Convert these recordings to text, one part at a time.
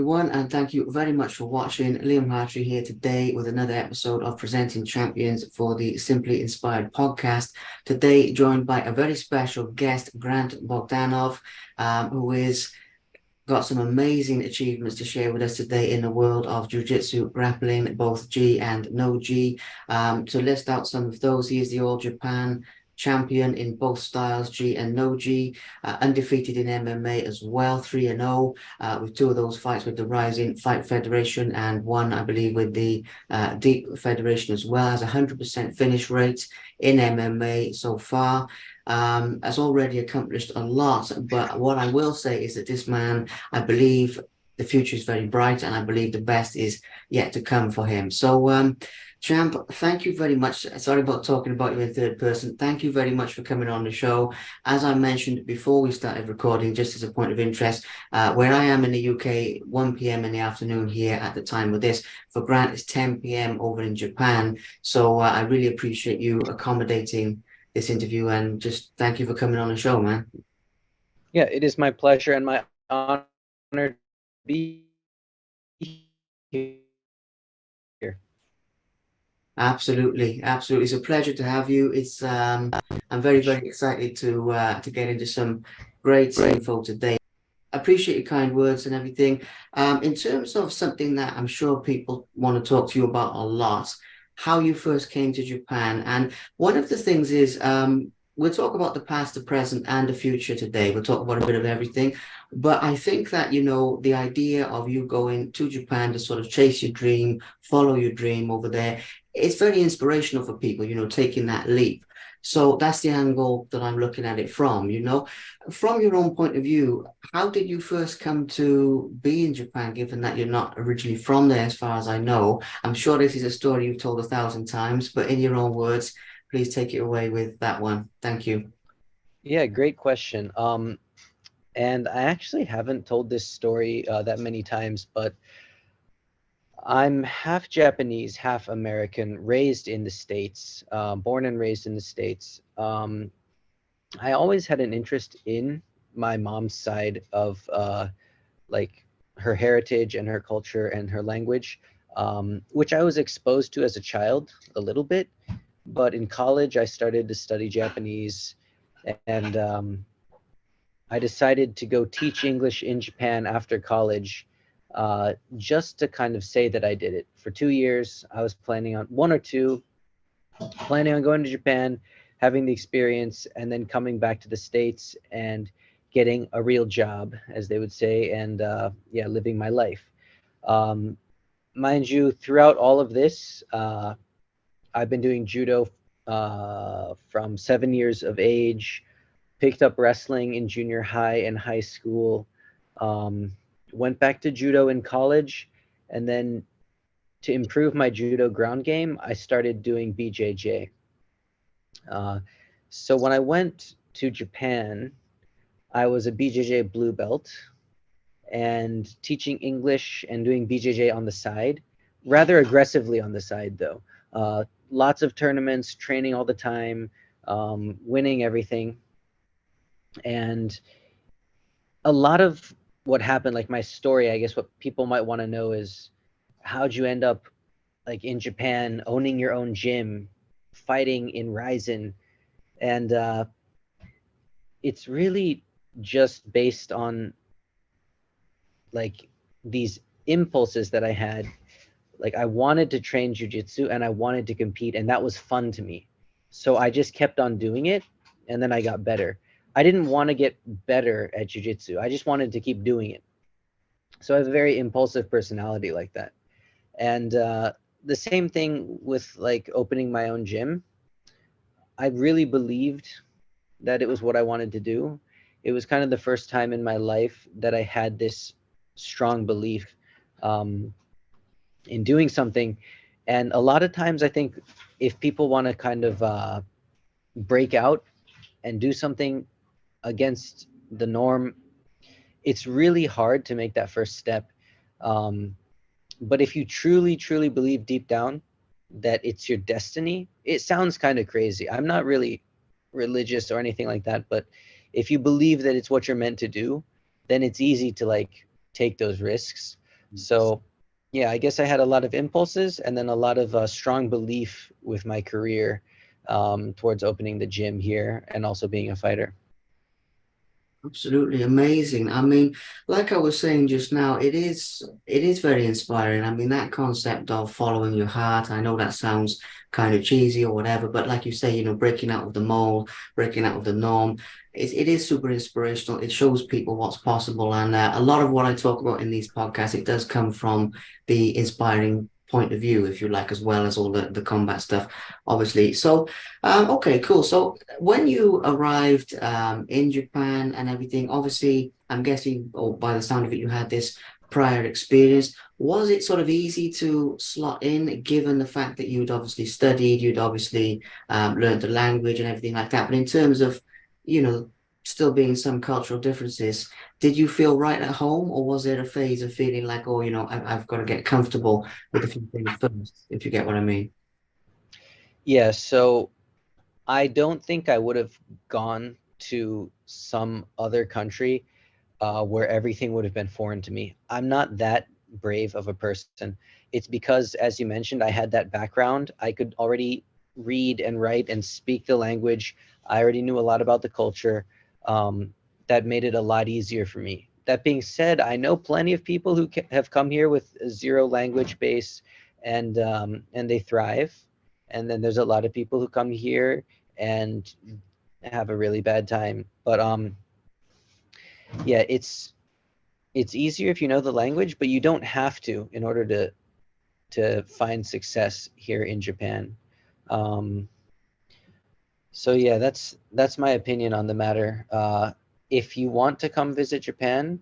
everyone, and thank you very much for watching. Liam Hartree here today with another episode of Presenting Champions for the Simply Inspired podcast. Today, joined by a very special guest, Grant Bogdanove, who is got some amazing achievements to share with us today in the world of jiu-jitsu, grappling, both G and no G. To list out some of those, he is the All Japan champion in both styles, G and no G, undefeated in MMA as well, 3-0, with two of those fights with the Rising Fight Federation and one, I believe, with the Deep Federation as well. Has 100% finish rate in MMA so far. Has already accomplished a lot, but what I will say is that this man, I believe the future is very bright, and I believe the best is yet to come for him. So, Champ, thank you very much. Sorry about talking about you in third person. Thank you very much for coming on the show. As I mentioned before we started recording, just as a point of interest, where I am in the UK, 1 p.m. in the afternoon here at the time of this. For Grant, it's 10 p.m. over in Japan. So I really appreciate you accommodating this interview, and just thank you for coming on the show, man. Yeah, it is my pleasure and my honor to be here. Absolutely, absolutely. It's a pleasure to have you. It's I'm very, very excited to get into some great info today. Appreciate your kind words and everything. In terms of something that I'm sure people want to talk to you about a lot, how you first came to Japan. And one of the things is we'll talk about the past, the present, and the future today. We'll talk about a bit of everything. But I think that, the idea of you going to Japan to sort of chase your dream, follow your dream over there, it's very inspirational for people, taking that leap. So that's the angle that I'm looking at it from. From your own point of view, how did you first come to be in Japan, given that you're not originally from there, as far as I know? I'm sure this is a story you've told 1,000 times, but in your own words, please take it away with that one. Thank you. Yeah, great question. And I actually haven't told this story that many times, but I'm half Japanese, half American, raised in the States, born and raised in the States. I always had an interest in my mom's side of like her heritage and her culture and her language, which I was exposed to as a child a little bit. But in college, I started to study Japanese, and I decided to go teach English in Japan after college, just to kind of say that I did it. For 2 years, I was planning on one or two, planning on going to Japan, having the experience, and then coming back to the States and getting a real job, as they would say, and yeah, living my life. Um, Mind you, throughout all of this, I've been doing judo from 7 years of age, picked up wrestling in junior high and high school, um, went back to judo in college, and then to improve my judo ground game, I started doing BJJ. Uh, so when I went to Japan, I was a BJJ blue belt and teaching English and doing BJJ on the side, rather aggressively on the side though. Lots of tournaments, training all the time, winning everything. And a lot of what happened, like my story, I guess what people might want to know is how'd you end up like in Japan, owning your own gym, fighting in Rizin, and it's really just based on like these impulses that I had. Like I wanted to train jujitsu and I wanted to compete, and that was fun to me. So I just kept on doing it, and then I got better. I didn't want to get better at jujitsu. I just wanted to keep doing it. So I have a very impulsive personality like that. And the same thing with like opening my own gym. I really believed that it was what I wanted to do. It was kind of the first time in my life that I had this strong belief um, in doing something. And a lot of times, I think if people want to kind of break out and do something against the norm, it's really hard to make that first step. Um, but if you truly, truly believe deep down that it's your destiny, it sounds kind of crazy. I'm not really religious or anything like that, but if you believe that it's what you're meant to do, then it's easy to like take those risks. So, yeah, I guess I had a lot of impulses and then a lot of strong belief with my career towards opening the gym here and also being a fighter. Absolutely amazing. I mean, like I was saying just now, it is very inspiring. I mean, that concept of following your heart, I know that sounds kind of cheesy or whatever, but like you say, breaking out of the mold, breaking out of the norm, it is super inspirational. It shows people what's possible. And a lot of what I talk about in these podcasts, it does come from the inspiring point of view, if you like, as well as all the combat stuff, obviously. So, okay, cool. So when you arrived in Japan and everything, obviously, I'm guessing, or by the sound of it, you had this prior experience. Was it sort of easy to slot in, given the fact that you'd obviously studied, you'd obviously learned the language and everything like that? But in terms of, you know, still being some cultural differences, did you feel right at home, or was there a phase of feeling like, oh, I've got to get comfortable with a few things first, if you get what I mean? Yeah, so I don't think I would have gone to some other country where everything would have been foreign to me. I'm not that brave of a person. It's because, as you mentioned, I had that background. I could already read and write and speak the language. I already knew a lot about the culture. Um, that made it a lot easier for me. That being said, I know plenty of people who have come here with a zero language base, and they thrive. And then there's a lot of people who come here and have a really bad time. But yeah, it's easier if you know the language, but you don't have to in order to find success here in Japan. Um, so yeah, that's my opinion on the matter. If you want to come visit Japan,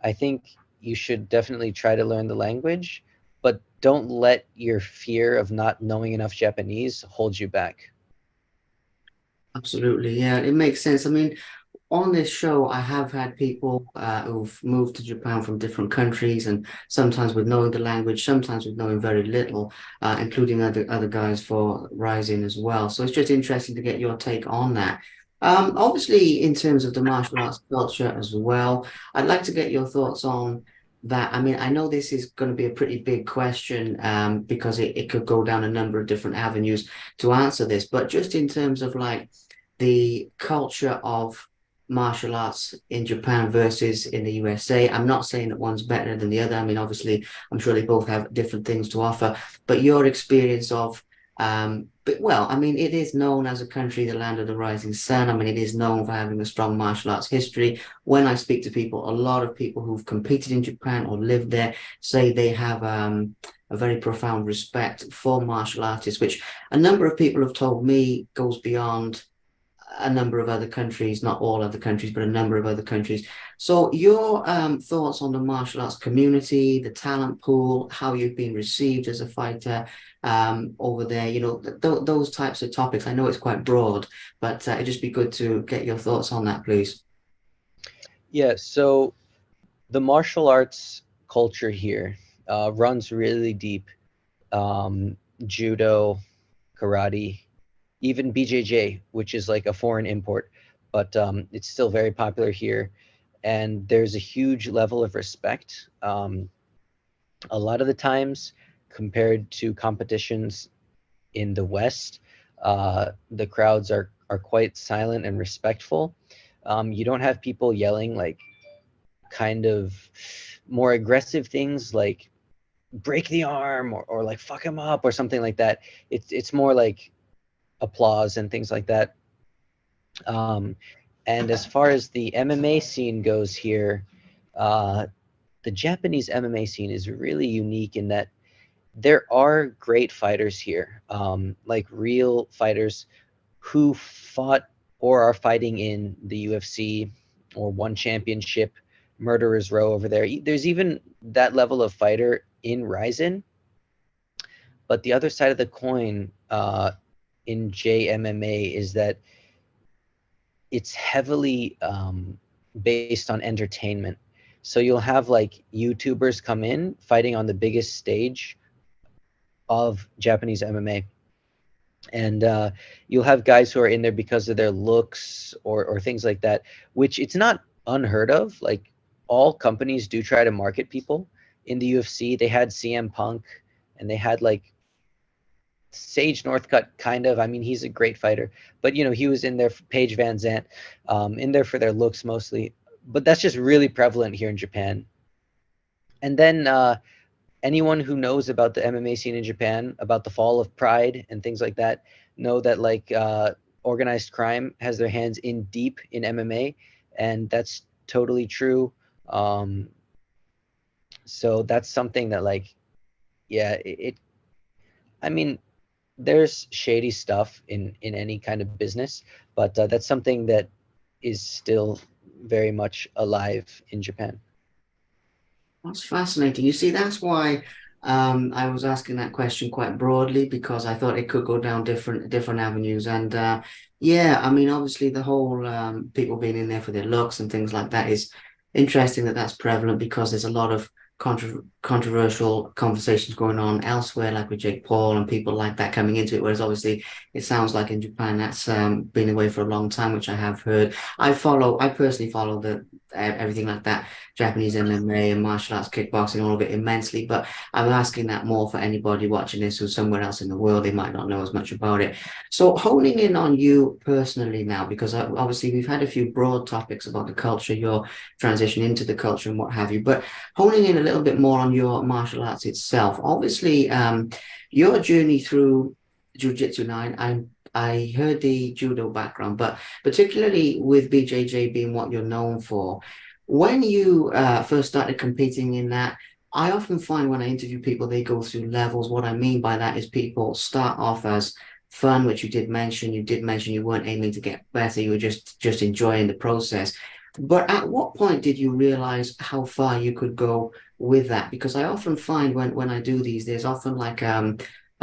I think you should definitely try to learn the language, but don't let your fear of not knowing enough Japanese hold you back. Absolutely, yeah, it makes sense. I mean, on this show, I have had people who've moved to Japan from different countries, and sometimes with knowing the language, sometimes with knowing very little, including other guys for Rising as well. So it's just interesting to get your take on that. Obviously, in terms of the martial arts culture as well, I'd like to get your thoughts on that. I mean, I know this is going to be a pretty big question because it could go down a number of different avenues to answer this, but just in terms of like the culture of martial arts in Japan versus in the USA. I'm not saying that one's better than the other. I mean, obviously, I'm sure they both have different things to offer, but your experience of but well, I mean, it is known as a country, the land of the rising sun. I mean, it is known for having a strong martial arts history. When I speak to people, a lot of people who've competed in Japan or lived there say they have a very profound respect for martial artists, which a number of people have told me goes beyond a number of other countries, not all other countries, but a number of other countries. So, your thoughts on the martial arts community, the talent pool, how you've been received as a fighter over there, those types of topics. I know it's quite broad, but it'd just be good to get your thoughts on that, please. Yeah, so the martial arts culture here runs really deep. Judo, karate, even BJJ, which is like a foreign import, but it's still very popular here. And there's a huge level of respect. A lot of the times, compared to competitions in the West, the crowds are quite silent and respectful. You don't have people yelling like kind of more aggressive things like break the arm or like fuck him up or something like that. It's more like applause and things like that. Um, and as far as the MMA scene goes here, uh, the Japanese MMA scene is really unique in that there are great fighters here, like real fighters who fought or are fighting in the UFC or won championship, Murderers Row over there. There's even that level of fighter in Rizin, but the other side of the coin in JMMA is that it's heavily based on entertainment. So you'll have like YouTubers come in fighting on the biggest stage of Japanese MMA, and you'll have guys who are in there because of their looks or things like that, which it's not unheard of. Like all companies do try to market people, in the UFC. They had CM Punk, and they had like Sage Northcutt, kind of. I mean, he's a great fighter, but he was in there for Paige Van Zant, in there for their looks mostly. But that's just really prevalent here in Japan. And then anyone who knows about the MMA scene in Japan, about the fall of Pride and things like that, know that like organized crime has their hands in deep in MMA, and that's totally true. Um, so that's something that like, yeah, I mean, there's shady stuff in any kind of business, but that's something that is still very much alive in Japan. That's fascinating. You see, that's why I was asking that question quite broadly because I thought it could go down different avenues. And yeah, I mean, obviously the whole people being in there for their looks and things like that is interesting that that's prevalent because there's a lot of controversial conversations going on elsewhere, like with Jake Paul and people like that coming into it. Whereas obviously it sounds like in Japan that's been away for a long time, which I have heard. I personally follow the everything like that Japanese MMA and martial arts, kickboxing, all of it immensely. But I'm asking that more for anybody watching this who's somewhere else in the world. They might not know as much about it. So honing in on you personally now, because obviously we've had a few broad topics about the culture, your transition into the culture and what have you, but honing in a little bit more on your martial arts itself. Obviously, your journey through jiu-jitsu now, I heard the judo background, but particularly with BJJ being what you're known for, when you first started competing in that, I often find when I interview people, they go through levels. What I mean by that is people start off as fun, which you did mention. You did mention you weren't aiming to get better; you were just enjoying the process. But at what point did you realize how far you could go with that? Because I often find when I do these, there's often like a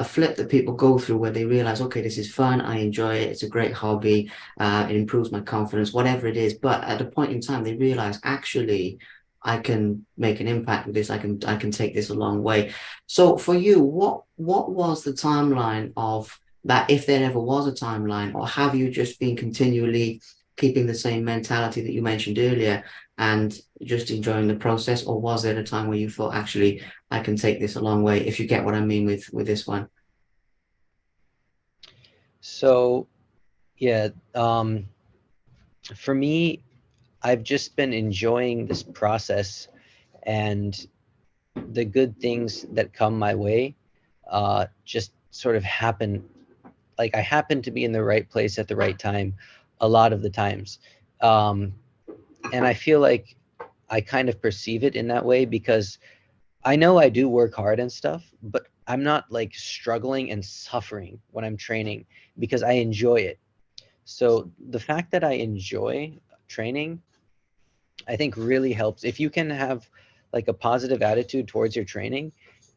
flip that people go through where they realize, okay, this is fun, I enjoy it, it's a great hobby, it improves my confidence, whatever it is. But at a point in time, they realize actually I can make an impact with this. I can take this a long way. So for you, what was the timeline of that, if there ever was a timeline, or have you just been continually keeping the same mentality that you mentioned earlier and just enjoying the process, or was there a time where you thought actually I can take this a long way, if you get what I mean with this one? So yeah, for me, I've just been enjoying this process and the good things that come my way just sort of happen. Like I happen to be in the right place at the right time a lot of the times. Um, and I feel like I kind of perceive it in that way because I know I do work hard and stuff, but I'm not like struggling and suffering when I'm training because I enjoy it. So the fact that I enjoy training, I think really helps. If you can have like a positive attitude towards your training,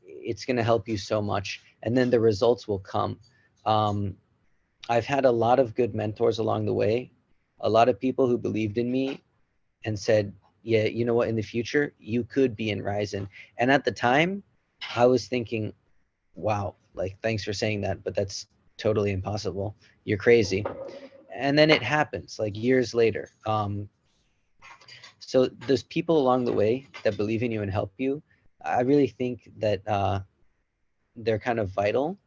it's going to help you so much. And then the results will come. Um, I've had a lot of good mentors along the way, a lot of people who believed in me and said, yeah, you know what, in the future, you could be in Rizin. And at the time, I was thinking, wow, like, thanks for saying that, but that's totally impossible. You're crazy. And then it happens like years later. So there's people along the way that believe in you and help you. I really think that they're kind of vital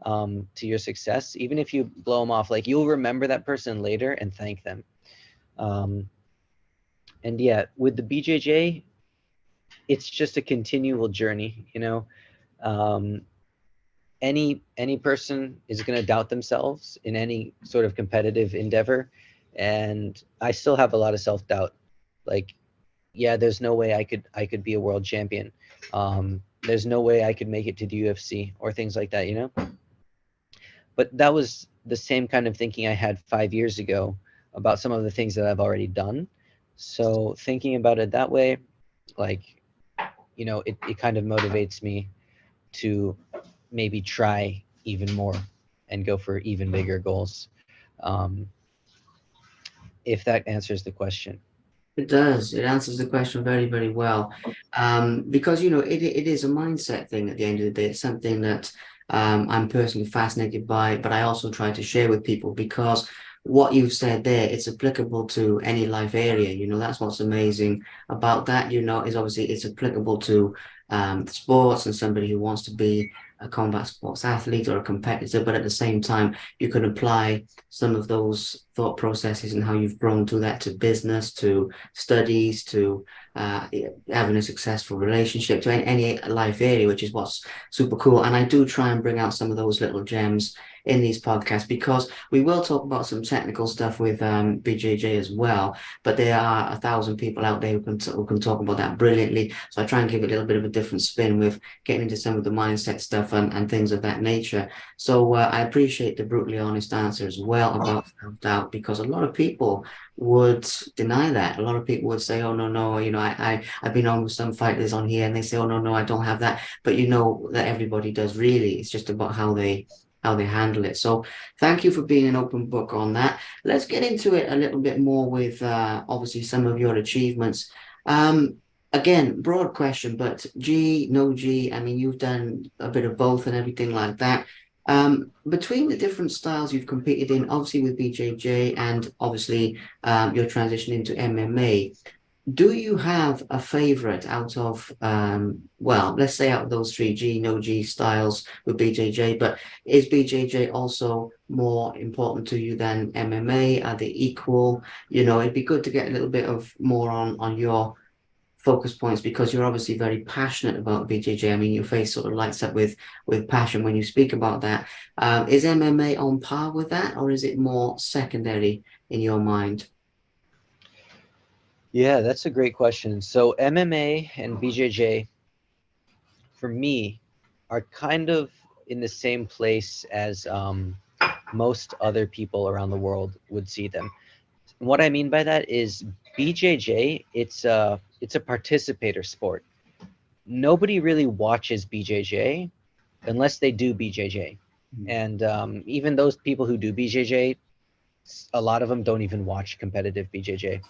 to your success. Even if you blow them off, like you'll remember that person later and thank them. Um, and yeah, with the BJJ, it's just a continual journey. Um, any person is going to doubt themselves in any sort of competitive endeavor, and I still have a lot of self doubt. Like, yeah, there's no way I could be a world champion. There's no way I could make it to the UFC or things like that. But that was the same kind of thinking I had 5 years ago about some of the things that I've already done. So thinking about it that way, like, it kind of motivates me to maybe try even more and go for even bigger goals. Um, if that answers the question. It does. It answers the question very, very well. Because it is a mindset thing at the end of the day. It's something that I'm personally fascinated by, but I also try to share with people because what you've said there, it's applicable to any life area. That's what's amazing about that, is obviously it's applicable to sports and somebody who wants to be a combat sports athlete or a competitor, but at the same time, you can apply some of those thought processes and how you've grown to that to business, to studies, to uh, having a successful relationship, to any life area, which is what's super cool. And I do try and bring out some of those little gems in these podcasts because we will talk about some technical stuff with BJJ as well, but there are 1,000 people out there who can talk about that brilliantly. So I try and give it a little bit of a different spin with getting into some of the mindset stuff and things of that nature. So I appreciate the brutally honest answer as well about self-doubt because a lot of people would deny that. A lot of people would say, "Oh no, no, I've been on with some fighters on here, and they say, "Oh no, no, I don't have that." But you know that everybody does really. It's just about how they handle it. So thank you for being an open book on that. Let's get into it a little bit more with obviously some of your achievements. Um, Again, broad question, but G, no G. I mean, you've done a bit of both and everything like that. Between the different styles you've competed in, obviously with BJJ and obviously your transition into MMA, do you have a favorite out of well, let's say out of those three G, no G styles with BJJ, but is BJJ also more important to you than MMA? Are they equal? It'd be good to get a little bit of more on your focus points because you're obviously very passionate about BJJ. I mean, your face sort of lights up with passion when you speak about that. Is MMA on par with that, or is it more secondary in your mind? Yeah, that's a great question. So MMA and BJJ, for me, are kind of in the same place as most other people around the world would see them. What I mean by that is BJJ, it's a participator sport. Nobody really watches BJJ unless they do BJJ. And even those people who do BJJ, a lot of them don't even watch competitive BJJ.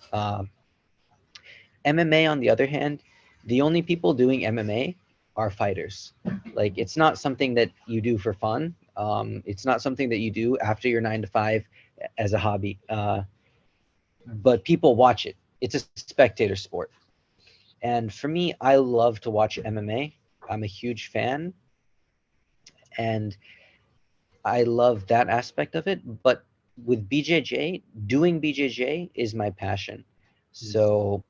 MMA, on the other hand, the only people doing MMA are fighters. Like, it's not something that you do for fun. It's not something that you do after your 9 to 5 as a hobby. But people watch it. It's a spectator sport. And for me, I love to watch MMA. I'm a huge fan, and I love that aspect of it. But with BJJ, doing BJJ is my passion. So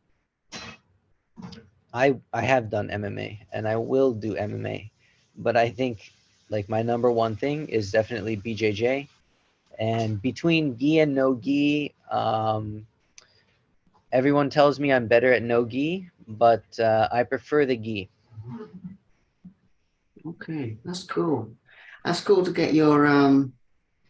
I have done MMA and I will do MMA, but I think like my number one thing is definitely BJJ. And between gi and no gi, everyone tells me I'm better at no gi, but I prefer the gi. Okay, that's cool. That's cool to get your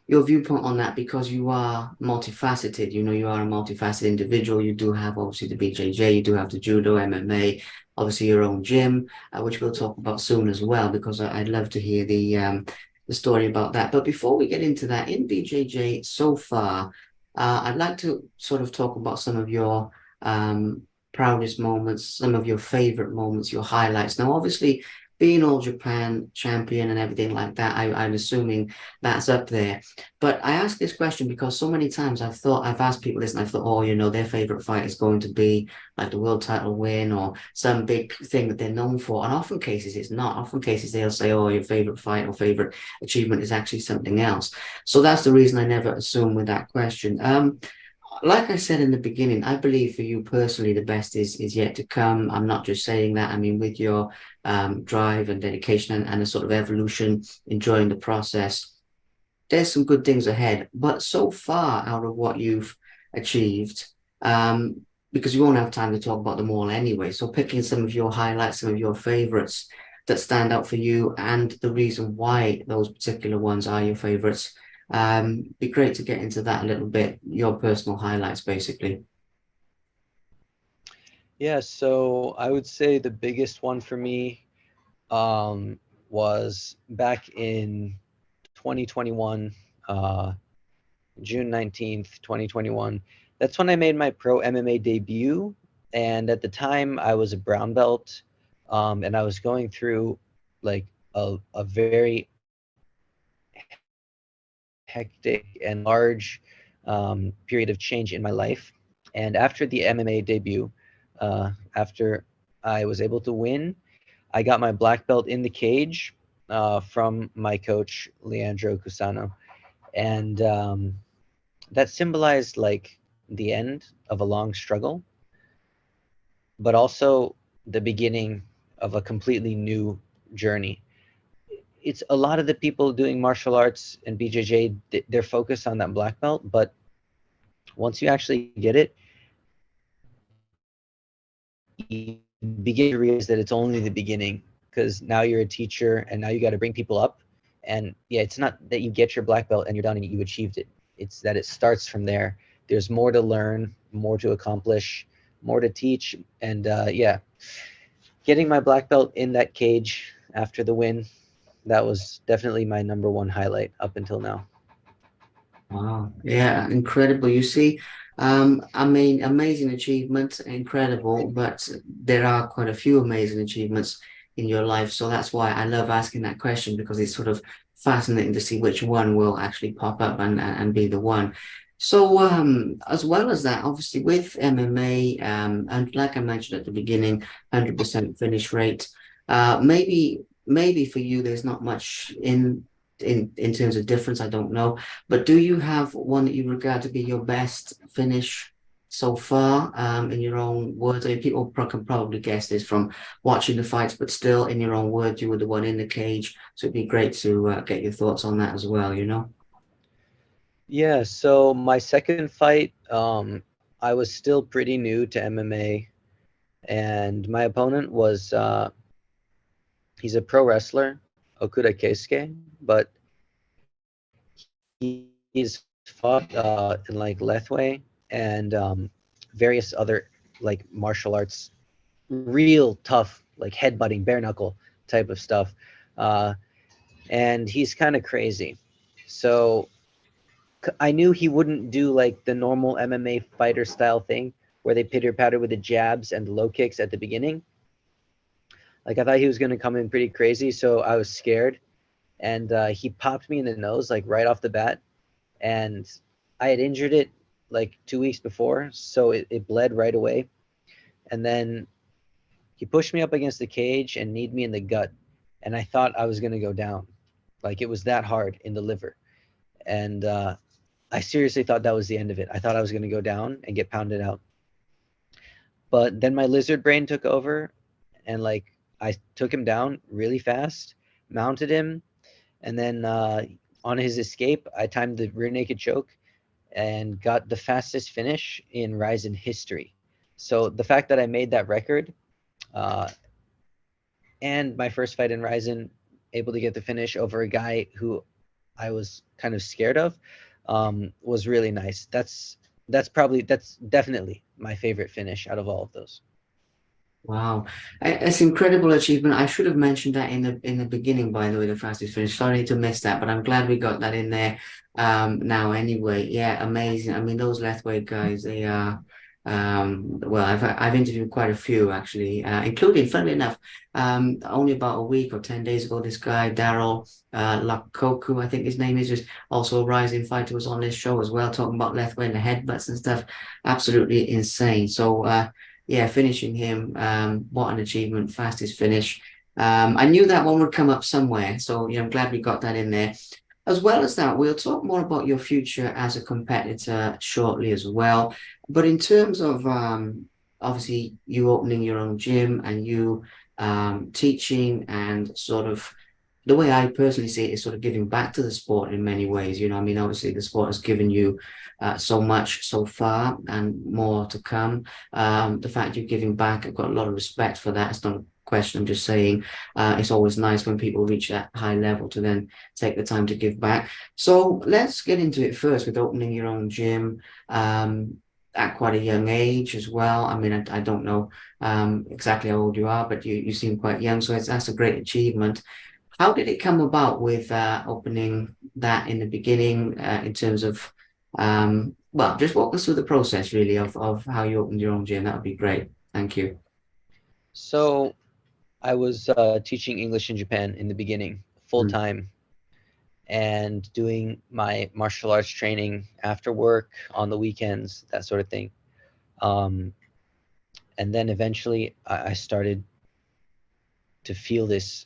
viewpoint on that because you are multifaceted. You are a multifaceted individual. You do have obviously the BJJ, you do have the judo, MMA, obviously your own gym, which we'll talk about soon as well because I'd love to hear the story about that. But before we get into that, in BJJ so far, I'd like to sort of talk about some of your proudest moments, some of your favorite moments, your highlights. Now, obviously, being all Japan champion and everything like that, I'm assuming that's up there. But I ask this question because so many times I've asked people this and I thought, oh, their favorite fight is going to be like the world title win or some big thing that they're known for. And often cases it's not. Often cases they'll say, oh, your favorite fight or favorite achievement is actually something else. So that's the reason I never assume with that question. Like I said in the beginning, I believe for you personally, the best is yet to come. I'm not just saying that. I mean, with your drive and dedication and a sort of evolution, enjoying the process, there's some good things ahead. But so far out of what you've achieved, um, because we won't have time to talk about them all anyway. So picking some of your highlights, some of your favorites that stand out for you, and the reason why those particular ones are your favorites. Be great to get into that a little bit. Your personal highlights, basically. Yeah, so I would say the biggest one for me was back in 2021, uh, June 19th, 2021. That's when I made my pro MMA debut. And at the time, I was a brown belt, and I was going through like a very hectic and large period of change in my life. And after the MMA debut, after I was able to win, I got my black belt in the cage from my coach Leandro Cusano, and that symbolized like the end of a long struggle, but also the beginning of a completely new journey. It's a lot of the people doing martial arts and BJJ, they're focused on that black belt, but once you actually get it, you begin to realize that it's only the beginning, because now you're a teacher and now you got to bring people up. And yeah, it's not that you get your black belt and you're done and you achieved it. It's that it starts from there. There's more to learn, more to accomplish, more to teach. And yeah, getting my black belt in that cage after the win, that was definitely my number one highlight up until now. Wow. Yeah, incredible. You see, I mean, amazing achievements, incredible, but there are quite a few amazing achievements in your life. So that's why I love asking that question because it's sort of fascinating to see which one will actually pop up and be the one. So, as well as that, obviously with MMA, and like I mentioned at the beginning, 100% finish rate. Maybe for you, there's not much in terms of difference. I don't know. But do you have one that you regard to be your best finish so far, in your own words? I mean, people can probably guess this from watching the fights, but still, in your own words, you were the one in the cage. So it'd be great to get your thoughts on that as well, you know? Yeah, so my second fight, I was still pretty new to MMA, and my opponent was he's a pro wrestler, Okuda Keisuke, but he's fought in like Lethway and various other like martial arts, real tough, like headbutting, bare knuckle type of stuff. Uh, and he's kind of crazy. So I knew he wouldn't do like the normal MMA fighter style thing where they pitter patter with the jabs and the low kicks at the beginning. Like I thought he was going to come in pretty crazy, so I was scared. And he popped me in the nose like right off the bat, and I had injured it like 2 weeks before, so it bled right away. And then he pushed me up against the cage and kneed me in the gut, and I thought I was going to go down. Like it was that hard in the liver. And I seriously thought that was the end of it. I thought I was going to go down and get pounded out. But then my lizard brain took over, and like I took him down really fast, mounted him, and then on his escape, I timed the rear naked choke and got the fastest finish in Rizin history. So the fact that I made that record, uh, and my first fight in Rizin, able to get the finish over a guy who I was kind of scared of, was really nice. That's definitely my favorite finish out of all of those. Wow, it's incredible achievement. I should have mentioned that in the beginning, by the way, the fastest finish. Sorry to miss that, but I'm glad we got that in there now anyway. Yeah, amazing. I mean, those Lethway guys, they are well, I've interviewed quite a few actually, including, funnily enough, only about a week or 10 days ago, this guy, Daryl Lakoku, I think his name is, just also a rising fighter, was on this show as well, talking about Lethway and the headbutts and stuff. Absolutely insane. So yeah, finishing him, what an achievement, fastest finish. I knew that one would come up somewhere, so I'm glad we got that in there. As well as that, we'll talk more about your future as a competitor shortly as well. But in terms of obviously you opening your own gym and you teaching and sort of the way I personally see it is sort of giving back to the sport in many ways. I mean, obviously the sport has given you so much so far and more to come. The fact you're giving back, I've got a lot of respect for that. It's not a question. I'm just saying it's always nice when people reach that high level to then take the time to give back. So let's get into it first with opening your own gym. At quite a young age as well. I mean, I don't know exactly how old you are, but you seem quite young, so that's a great achievement. How did it come about with opening that in the beginning in terms of, well, just walk us through the process really of how you opened your own gym. That would be great. Thank you. So I was teaching English in Japan in the beginning, full Mm. time, and doing my martial arts training after work on the weekends, that sort of thing. Um, and then eventually I started to feel this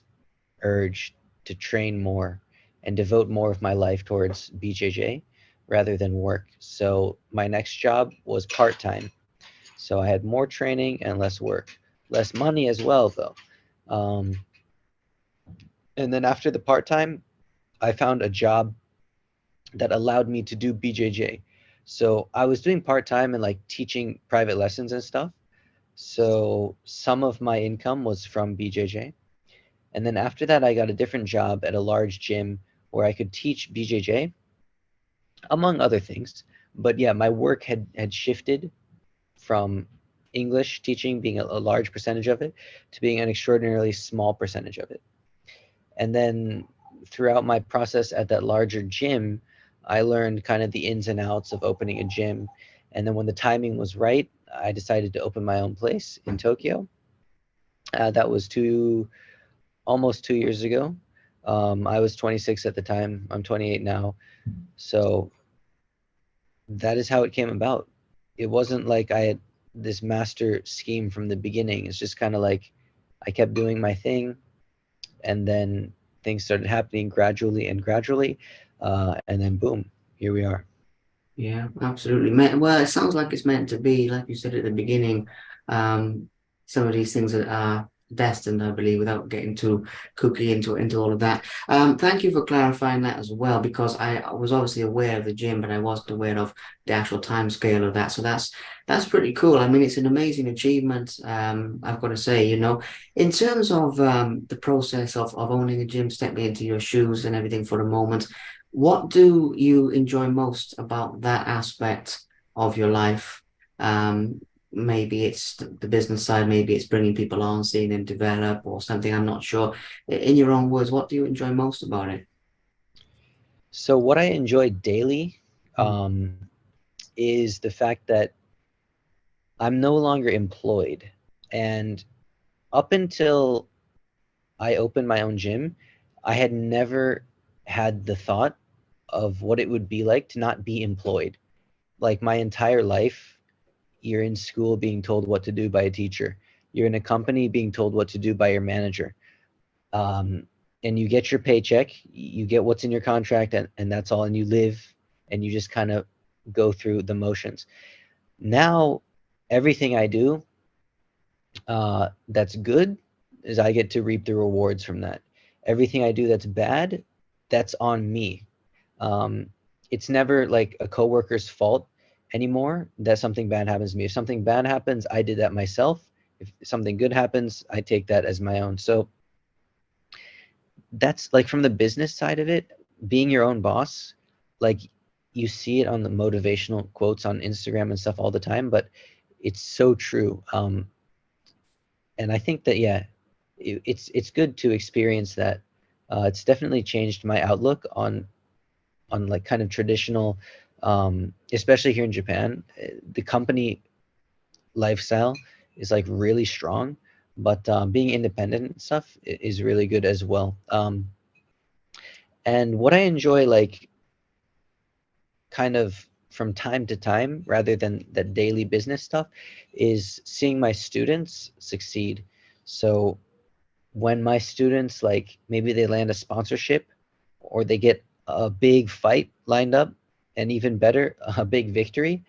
urge to train more and devote more of my life towards BJJ rather than work. So my next job was part time. So I had more training and less work, less money as well, though. Um, and then after the part time, I found a job that allowed me to do BJJ. So I was doing part time and like teaching private lessons and stuff. So some of my income was from BJJ. And then after that, I got a different job at a large gym where I could teach BJJ, among other things. But yeah, my work had shifted from English teaching being a large percentage of it to being an extraordinarily small percentage of it. And then throughout my process at that larger gym, I learned kind of the ins and outs of opening a gym. And then when the timing was right, I decided to open my own place in Tokyo. That was almost 2 years ago. I was 26 at the time. I'm 28 now. So that is how it came about. It wasn't like I had this master scheme from the beginning. It's just kind of like I kept doing my thing, and then things started happening gradually and gradually, and then boom, here we are. Yeah, absolutely. Well, it sounds like it's meant to be, like you said at the beginning. Um, some of these things are destined, I believe, without getting too cookie into all of that. Thank you for clarifying that as well, because I was obviously aware of the gym, but I wasn't aware of the actual time scale of that. So that's pretty cool. I mean, it's an amazing achievement. I've got to say, in terms of the process of owning a gym, stepping into your shoes and everything for a moment. What do you enjoy most about that aspect of your life? Maybe it's the business side, maybe it's bringing people on, seeing them develop or something. I'm not sure. In your own words, what do you enjoy most about it? So what I enjoy daily Mm. is the fact that I'm no longer employed, and up until I opened my own gym, I had never had the thought of what it would be like to not be employed. Like my entire life, you're in school being told what to do by a teacher. You're in a company being told what to do by your manager. Um, and you get your paycheck, you get what's in your contract, and that's all. And you live and you just kind of go through the motions. Now, everything I do that's good is I get to reap the rewards from that. Everything I do that's bad, that's on me. Um, it's never like a coworker's fault anymore that something bad happens to me. If something bad happens, I did that myself. If something good happens, I take that as my own. So that's like from the business side of it, being your own boss, like you see it on the motivational quotes on Instagram and stuff all the time, but it's so true. And I think that yeah, it's good to experience that. It's definitely changed my outlook on like kind of traditional, especially here in Japan. The company lifestyle is like really strong, but being independent and stuff is really good as well. And what I enjoy, like kind of from time to time, rather than the daily business stuff, is seeing my students succeed. So when my students like maybe they land a sponsorship or they get a big fight lined up, and even better, a big victory,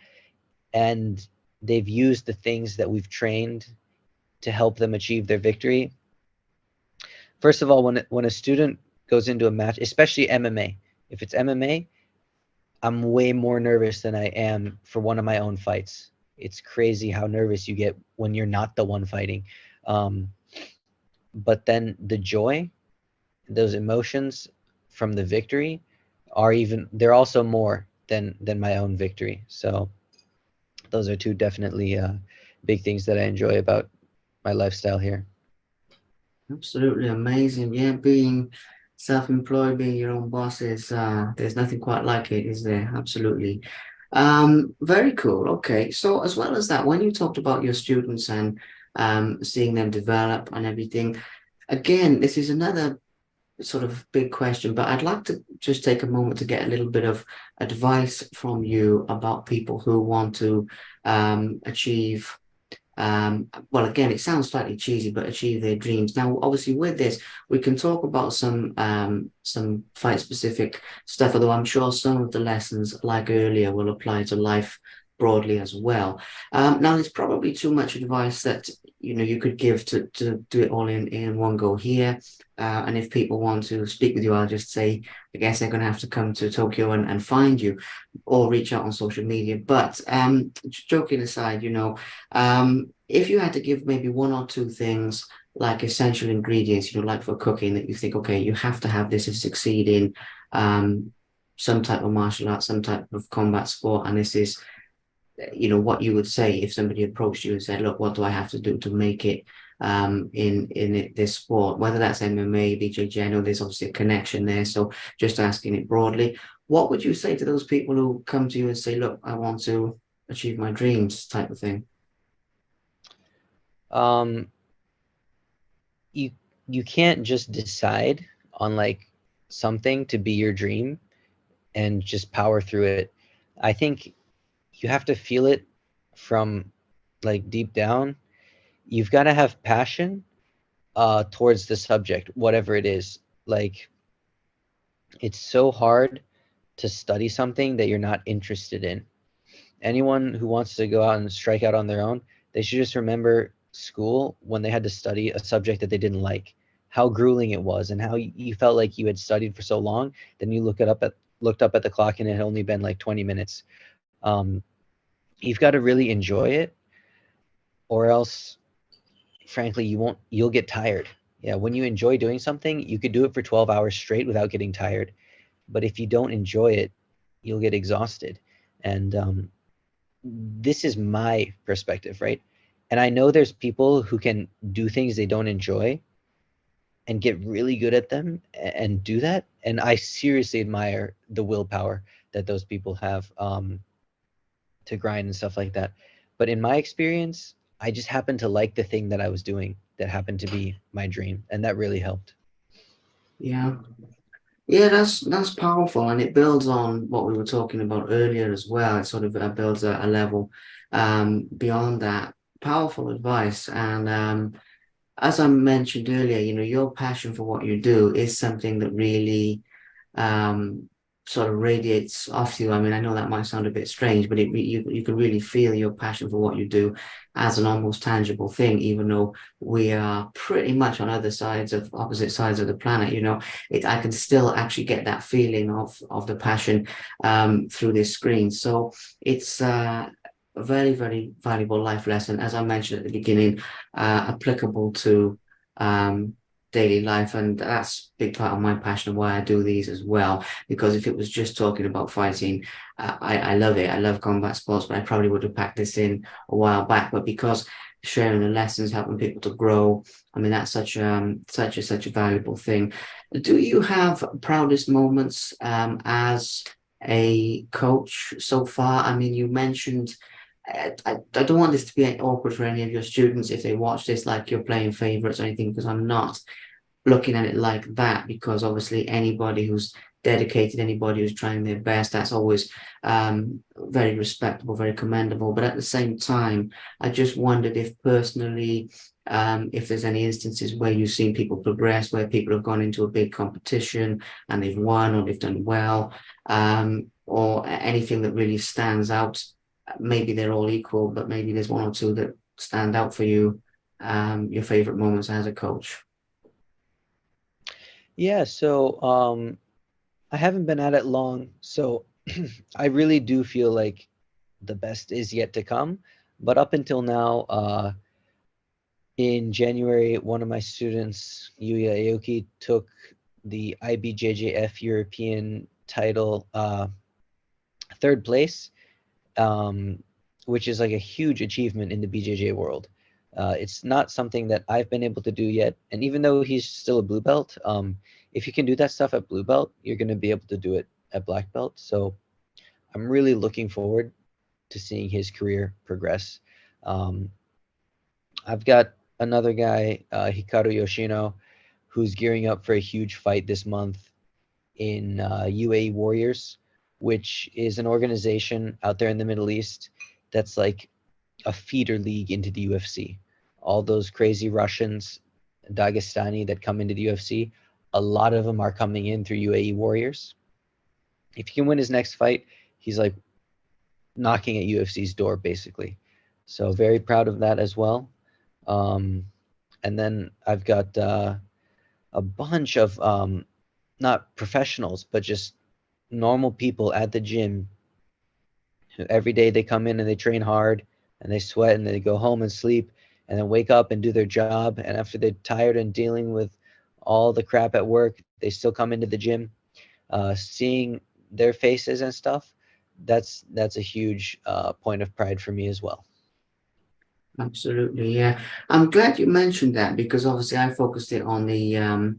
and they've used the things that we've trained to help them achieve their victory. First of all, when a student goes into a match, especially MMA, if it's MMA, I'm way more nervous than I am for one of my own fights. It's crazy how nervous you get when you're not the one fighting. Um, but then the joy, those emotions from the victory are even they're also more than my own victory. So those are two definitely big things that I enjoy about my lifestyle here. Absolutely amazing. Yeah, being self-employed, being your own boss is there's nothing quite like it, is there? Absolutely. Very cool. Okay. So as well as that, when you talked about your students and seeing them develop and everything, again, this is another sort of big question, but I'd like to just take a moment to get a little bit of advice from you about people who want to achieve well, again, it sounds slightly cheesy, but achieve their dreams. Now, obviously, with this, we can talk about some fight specific stuff, although I'm sure some of the lessons, like earlier, will apply to life broadly as well. Now, there's probably too much advice that you could give to do it all in one go here. And if people want to speak with you, I'll just say, I guess they're going to have to come to Tokyo and find you or reach out on social media. But joking aside, if you had to give maybe one or two things like essential ingredients, like for cooking that you think, okay, you have to have this to succeed in some type of martial art, some type of combat sport, and this is, what you would say if somebody approached you and said, look, what do I have to do to make it this sport, whether that's MMA, BJJ, I know there's obviously a connection there. So just asking it broadly, what would you say to those people who come to you and say, look, I want to achieve my dreams type of thing? Um, you you can't just decide on like something to be your dream and just power through it. I think you have to feel it from like deep down. You've got to have passion towards the subject, whatever it is. Like it's so hard to study something that you're not interested in. Anyone who wants to go out and strike out on their own, they should just remember school when they had to study a subject that they didn't like, how grueling it was, and how you felt like you had studied for so long. Then you looked up at the clock and it had only been like 20 minutes. Um, you've got to really enjoy it, or else, frankly, you'll get tired. Yeah, when you enjoy doing something, you could do it for 12 hours straight without getting tired. But if you don't enjoy it, you'll get exhausted. And this is my perspective, right? And I know there's people who can do things they don't enjoy and get really good at them and do that. And I seriously admire the willpower that those people have to grind and stuff like that. But in my experience, I just happened to like the thing that I was doing that happened to be my dream. And that really helped. Yeah. Yeah, that's powerful, and it builds on what we were talking about earlier as well. It sort of builds a level beyond that. Powerful advice, and as I mentioned earlier, your passion for what you do is something that really um, sort of radiates off you. I mean, I know that might sound a bit strange, but you can really feel your passion for what you do as an almost tangible thing, even though we are pretty much on opposite sides of the planet. I can still actually get that feeling of the passion through this screen. So it's a very, very valuable life lesson, as I mentioned at the beginning, applicable to um, daily life. And that's a big part of my passion of why I do these as well. Because if it was just talking about fighting, I love it. I love combat sports, but I probably would have packed this in a while back. But because sharing the lessons, helping people to grow, I mean, that's such a valuable thing. Do you have proudest moments as a coach so far? I mean, you mentioned I don't want this to be awkward for any of your students if they watch this, like you're playing favorites or anything, because I'm not looking at it like that, because obviously anybody who's dedicated, anybody who's trying their best, that's always very respectable, very commendable. But at the same time, I just wondered if personally, if there's any instances where you've seen people progress, where people have gone into a big competition and they've won or they've done well, or anything that really stands out. Maybe they're all equal, but maybe there's one or two that stand out for you, your favorite moments as a coach. Yeah, so I haven't been at it long, so I really do feel like the best is yet to come. But up until now, in January, one of my students, Yuya Aoki, took the IBJJF European title third place, um, which is like a huge achievement in the BJJ world. It's not something that I've been able to do yet. And even though he's still a blue belt, if you can do that stuff at blue belt, you're going to be able to do it at black belt. So I'm really looking forward to seeing his career progress. Um, I've got another guy, Hikaru Yoshino, who's gearing up for a huge fight this month in UAE Warriors, which is an organization out there in the Middle East that's like a feeder league into the UFC. All those crazy Russians, Dagestani that come into the UFC, a lot of them are coming in through UAE Warriors. If he can win his next fight, he's like knocking at UFC's door, basically. So very proud of that as well. Um, and then I've got a bunch of not professionals, but just normal people at the gym. Every day they come in and they train hard and they sweat and they go home and sleep and then wake up and do their job. And after they're tired and dealing with all the crap at work, they still come into the gym. Seeing their faces and stuff, that's a huge point of pride for me as well. Absolutely, yeah. I'm glad you mentioned that because obviously I focused it on the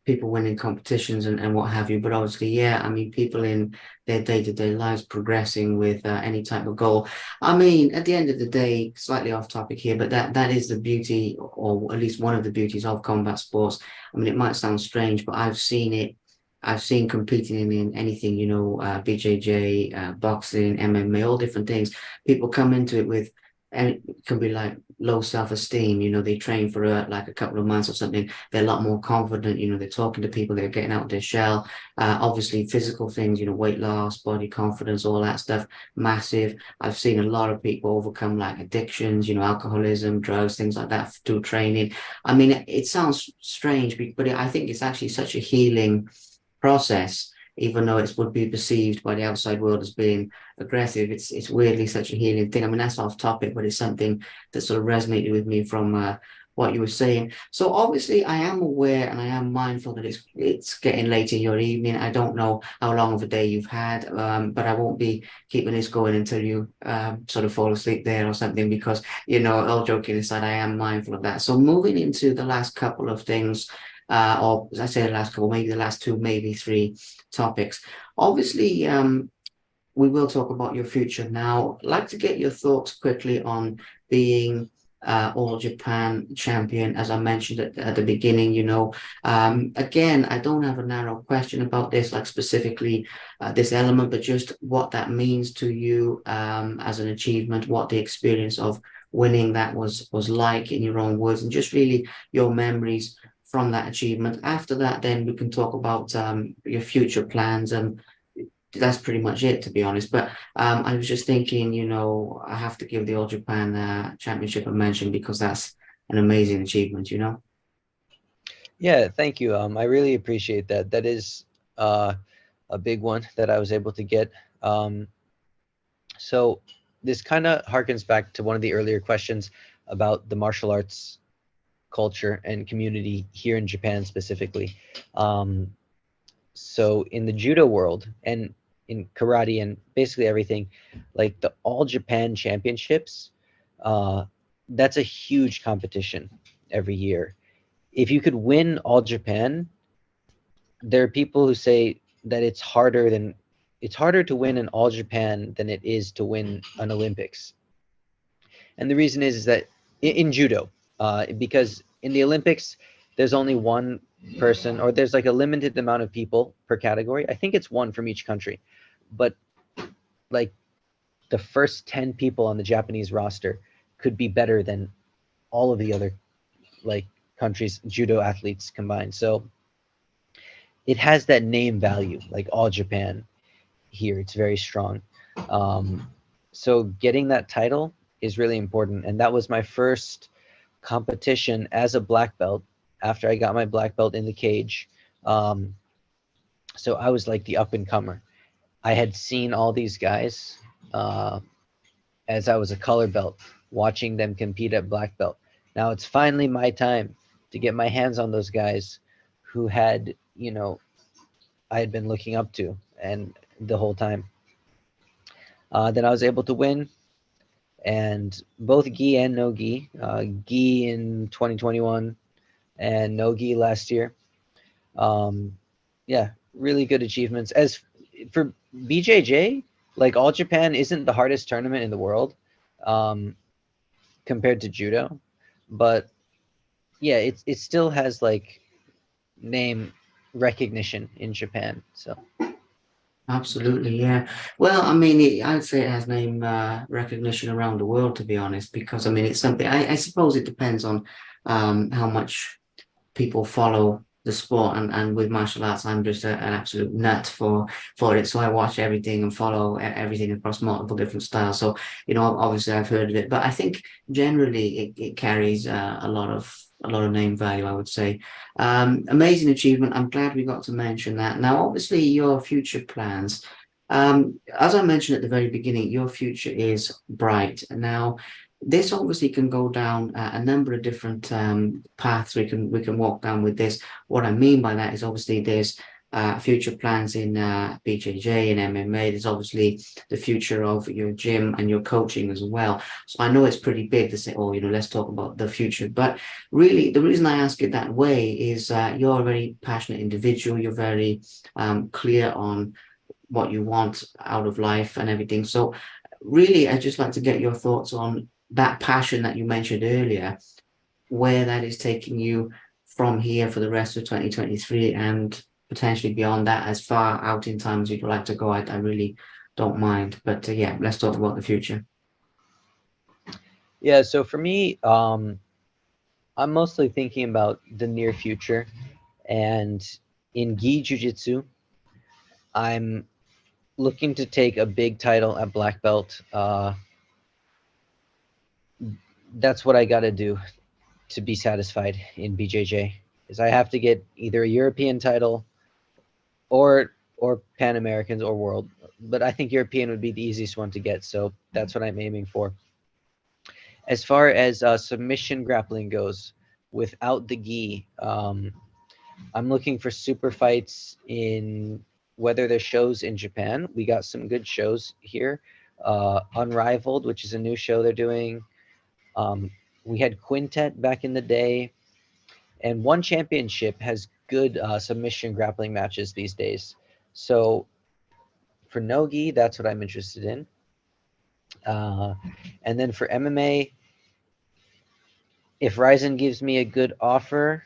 people winning competitions and what have you. But obviously, yeah, I mean, people in their day-to-day lives progressing with any type of goal. I mean, at the end of the day, slightly off topic here, but that is the beauty, or at least one of the beauties of combat sports. I mean, it might sound strange, but I've seen it. I've seen competing in anything, BJJ, boxing, MMA, all different things. People come into it with, and it can be like low self-esteem. They train for like a couple of months or something. They're a lot more confident. They're talking to people. They're getting out of their shell. Obviously, physical things. Weight loss, body confidence, all that stuff. Massive. I've seen a lot of people overcome like addictions. Alcoholism, drugs, things like that through training. I mean, it sounds strange, but I think it's actually such a healing process, even though it would be perceived by the outside world as being aggressive. It's weirdly such a healing thing. I mean, that's off topic, but it's something that sort of resonated with me from what you were saying. So obviously, I am aware and I am mindful that it's getting late in your evening. I don't know how long of a day you've had, but I won't be keeping this going until you sort of fall asleep there or something. Because all joking aside, I am mindful of that. So moving into the last couple of things. Or as I say, the last couple, maybe the last two, maybe three topics. Obviously, we will talk about your future now. I'd like to get your thoughts quickly on being All Japan champion, as I mentioned at the beginning. Again, I don't have a narrow question about this, like specifically this element, but just what that means to you as an achievement, what the experience of winning that was like in your own words, and just really your memories from that achievement. After that, then we can talk about your future plans, and that's pretty much it, to be honest. But I was just thinking, I have to give the All Japan Championship a mention because that's an amazing achievement. Yeah, thank you. I really appreciate that. That is uh, a big one that I was able to get. Um, so this kind of harkens back to one of the earlier questions about the martial arts culture and community here in Japan specifically. Um, so in the judo world and in karate and basically everything, like the All Japan Championships, uh, that's a huge competition every year. If you could win All Japan, there are people who say that it's harder to win an All Japan than it is to win an Olympics. And the reason is that in judo, because in the Olympics, there's only one person, or there's like a limited amount of people per category. I think it's one from each country, but like the first 10 people on the Japanese roster could be better than all of the other like countries' judo athletes combined. So it has that name value, like All Japan here. It's very strong. Um, so getting that title is really important, and that was my first competition as a black belt after I got my black belt in the cage. Um, so I was like the up and comer. I had seen all these guys uh, as I was a color belt, watching them compete at black belt. Now it's finally my time to get my hands on those guys who had, I had been looking up to and the whole time. Then I was able to win, and both gi and no gi, gi in 2021 and no gi last year. Um, yeah, really good achievements. As for BJJ, like All Japan isn't the hardest tournament in the world um, compared to judo, but yeah, it still has like name recognition in Japan. So Absolutely, yeah. Well, I mean, I'd say it has name recognition around the world, to be honest, because I mean, it's something. I suppose it depends on how much people follow the sport, and with martial arts, I'm just an absolute nut for it. So I watch everything and follow everything across multiple different styles. So obviously, I've heard of it, but I think generally it carries a lot of name value, I would say. Amazing achievement. I'm glad we got to mention that. Now, obviously, your future plans. As I mentioned at the very beginning, your future is bright. Now, this obviously can go down a number of different paths we can walk down with this. What I mean by that is obviously there's future plans in BJJ and MMA. There's obviously the future of your gym and your coaching as well. So I know it's pretty big to say, oh, let's talk about the future. But really, the reason I ask it that way is you're a very passionate individual. You're very clear on what you want out of life and everything. So really, I'd just like to get your thoughts on that passion that you mentioned earlier, where that is taking you from here for the rest of 2023 and potentially beyond that, as far out in time as you'd like to go. I really don't mind. But yeah, let's talk about the future. Yeah, so for me, I'm mostly thinking about the near future. And in gi jiu-jitsu, I'm looking to take a big title at black belt. That's what I got to do to be satisfied in BJJ. Is I have to get either a European title or Pan Americans or world. But I think European would be the easiest one to get, so that's what I'm aiming for. As far as submission grappling goes, without the gi, I'm looking for super fights in whether there's shows in Japan. We got some good shows here. Unrivaled, which is a new show they're doing. Um, we had Quintet back in the day, and One Championship has good submission grappling matches these days. So for Nogi, that's what I'm interested in. Uh, and then for MMA, if Ryzen gives me a good offer,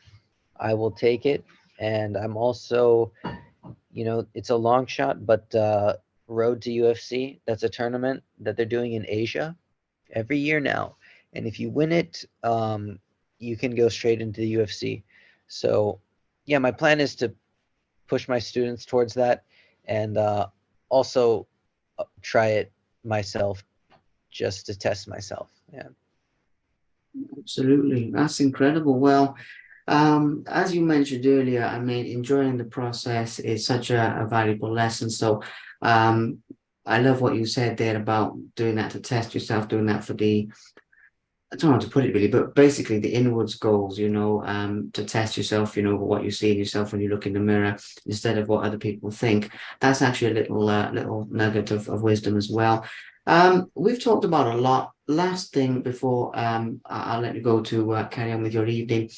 I will take it. And I'm also, it's a long shot, but Road to UFC, that's a tournament that they're doing in Asia every year now. And if you win it, you can go straight into the UFC. So, yeah, my plan is to push my students towards that and also try it myself just to test myself. Yeah. Absolutely. That's incredible. Well, as you mentioned earlier, I mean, enjoying the process is such a valuable lesson. So, um, I love what you said there about doing that to test yourself, doing that for I don't know how to put it really, but basically the inwards goals, to test yourself, what you see in yourself when you look in the mirror instead of what other people think. That's actually a little nugget of wisdom as well. We've talked about a lot. Last thing before I'll let you go to carry on with your evening.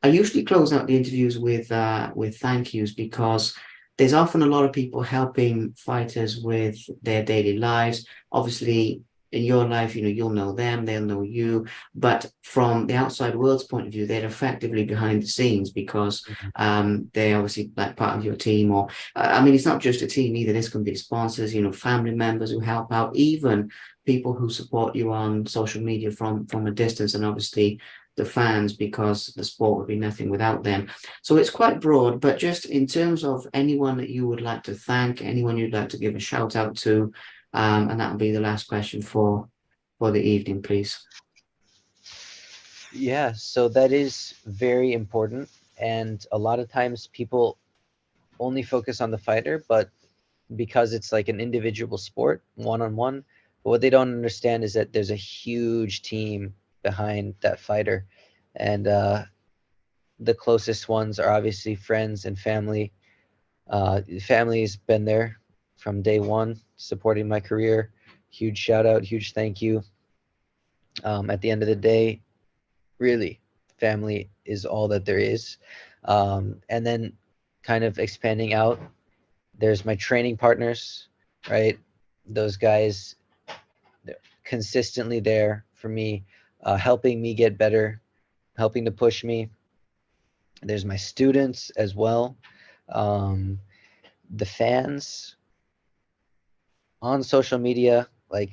I usually close out the interviews with thank yous because there's often a lot of people helping fighters with their daily lives. Obviously, in your life, you'll know them, they'll know you, but from the outside world's point of view, they're effectively behind the scenes because Mhm. they're obviously like part of your team, or I mean, it's not just a team either. This can be sponsors, family members who help out, even people who support you on social media from a distance, and obviously the fans because the sport would be nothing without them. So it's quite broad, but just in terms of anyone that you would like to thank, anyone you'd like to give a shout out to, and that'll be the last question for the evening, please. Yeah, so that is very important. And a lot of times people only focus on the fighter, but because it's like an individual sport, one on one. But what they don't understand is that there's a huge team behind that fighter. And the closest ones are obviously friends and family. Family's been there from day one, supporting my career. Huge shout out, huge thank you. At the end of the day, really, family is all that there is. And then kind of expanding out, there's my training partners, right? Those guys, they're consistently there for me, helping me get better, helping to push me. There's my students as well, um, the fans. on social media, like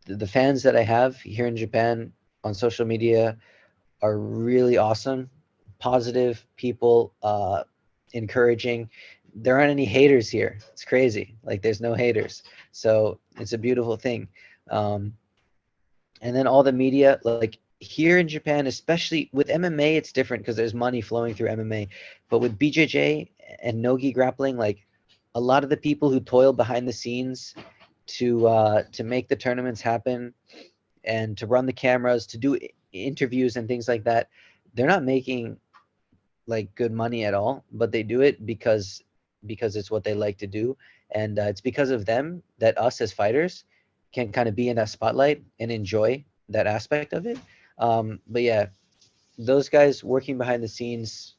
the fans that I have here in Japan on social media are really awesome, positive people, encouraging. There aren't any haters here. It's crazy. Like there's no haters, so it's a beautiful thing. Um, and then all the media, like here in Japan, especially with MMA, it's different because there's money flowing through MMA. But with BJJ and nogi grappling, like a lot of the people who toil behind the scenes to make the tournaments happen and to run the cameras, to do interviews and things like that, they're not making like good money at all, but they do it because it's what they like to do, and it's because of them that us as fighters can kind of be in that spotlight and enjoy that aspect of it. But yeah, those guys working behind the scenes,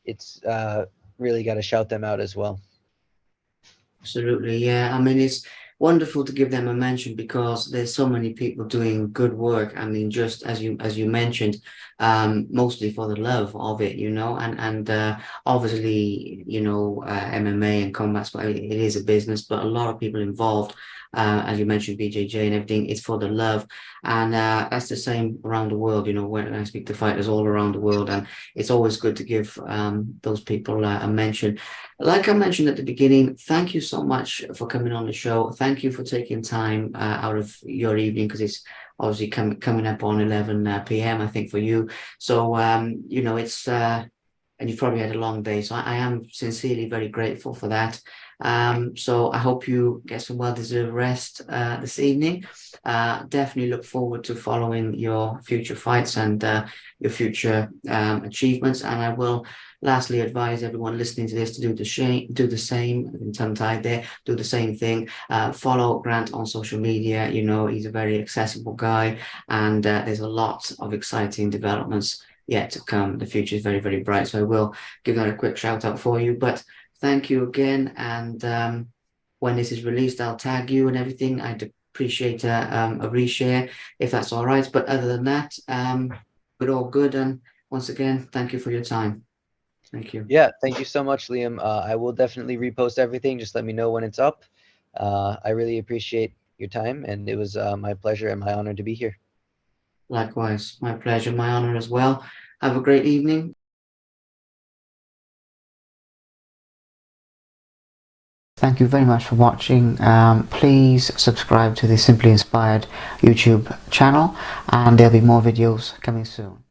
it's really got to shout them out as well. Absolutely, yeah. I mean, it's wonderful to give them a mention because there's so many people doing good work. I mean, just as you mentioned, mostly for the love of it, and obviously, MMA and combat sport, it is a business, but a lot of people involved. As you mentioned, BJJ and everything, it's for the love, and that's the same around the world. When I speak to fighters all around the world, and it's always good to give those people a mention. Like I mentioned at the beginning, thank you so much for coming on the show. Thank you for taking time out of your evening because it's obviously coming up on 11 p.m. I think for you. So it's and you've probably had a long day. So I am sincerely very grateful for that. So I hope you get some well-deserved rest this evening. Definitely look forward to following your future fights and your future achievements. And I will lastly advise everyone listening to this to do the same. In tongue-tied there, do the same thing. Follow Grant on social media. He's a very accessible guy, and there's a lot of exciting developments yet to come. The future is very, very bright. So I will give that a quick shout out for you. But thank you again. And when this is released, I'll tag you and everything. I'd appreciate a reshare if that's all right. But other than that, we're all good. And once again, thank you for your time. Thank you. Yeah, thank you so much, Liam. I will definitely repost everything. Just let me know when it's up. I really appreciate your time, and it was my pleasure and my honor to be here. Likewise, my pleasure, my honor as well. Have a great evening. Thank you very much for watching. Please subscribe to the Simply Inspired YouTube channel, and there'll be more videos coming soon.